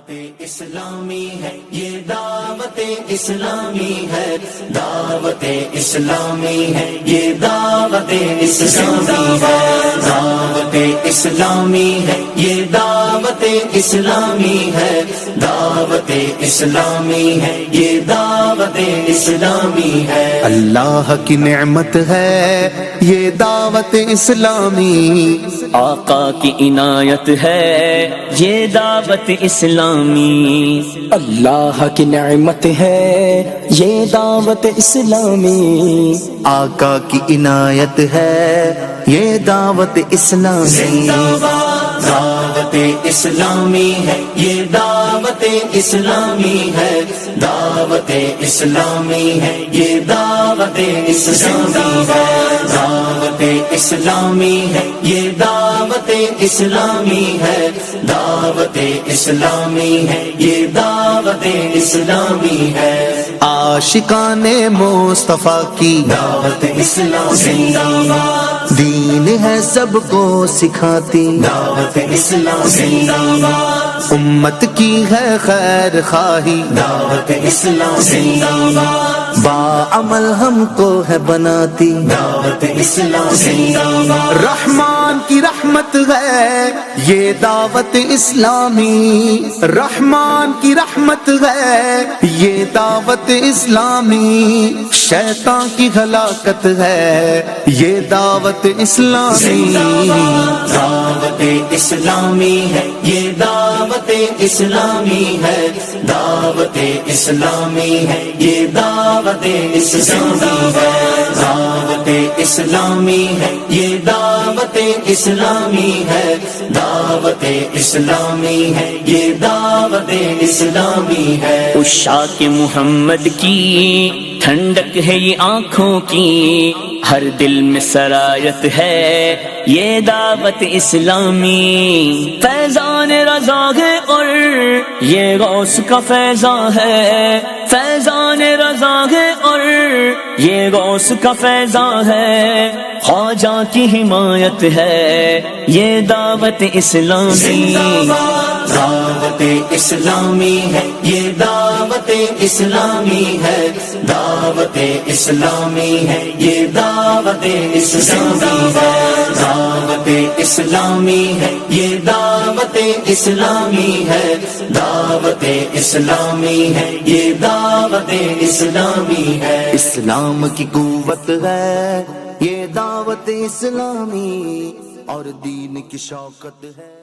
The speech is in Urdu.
اسلامی ہے یہ دعوت اسلامی ہے، دعوت اسلامی ہے یہ دعوت اسلامی ہے، دعوت اسلامی ہے یہ دعوت اسلامی ہے، دعوت اسلامی ہے یہ دعوت اسلامی ہے۔ اللہ کی نعمت ہے یہ دعوت اسلامی، آقا کی عنایت ہے یہ دعوت اسلامی، اللہ کی نعمت ہے یہ دعوت اسلامی، آقا کی عنایت ہے یہ دعوت اسلامی۔ دعوت اسلامی ہے یہ دعوت اسلامی ہے، دعوت اسلامی ہے یہ دعوت اسلامی ہے، دعوت اسلامی ہے یہ دعوت اسلامی ہے، دعوت اسلامی ہے یہ دعوت اسلامی ہے۔ عاشقان مصطفیٰ کی دعوت اسلامی، دین ہے سب کو سکھاتی، دعوت اسلامی، امت کی ہے خیر خواہی، دعوت اسلامی، باعمل ہم کو ہے بناتی، دعوت اسلامی، رحمان کی رحمت ہے یہ دعوت اسلامی، رحمان کی رحمت ہے یہ دعوت اسلامی، شیطان کی ہلاکت ہے یہ دعوت اسلامی، دعوت اسلامی ہے یہ دعوت اسلامی ہے، دعوت اسلامی ہے یہ دعوت اسلامی ہے، دعوت اسلامی ہے یہ دعوت اسلامی ہے، دعوت اسلامی ہے یہ دعوت اسلامی ہے۔ عشاق محمد کی ٹھنڈک ہے یہ آنکھوں کی، ہر دل میں سرایت ہے یہ دعوت اسلامی، فیضان رضا ہے اور یہ غوث کا فیضان ہے، فیضان رضا ہے اور یہ غوث کا فیضان ہے، خواجہ کی حمایت ہے یہ دعوت اسلامی، دعوت اسلامی ہے یہ دعوت اسلامی ہے، دعوت اسلامی ہے یہ دعوت اسلامی ہے، دعوت اسلامی ہے یہ دعوت اسلامی ہے، دعوت اسلامی ہے یہ دعوت اسلامی ہے۔ اسلام کی قوت ہے یہ دعوت اسلامی، اور دین کی شوکت ہے۔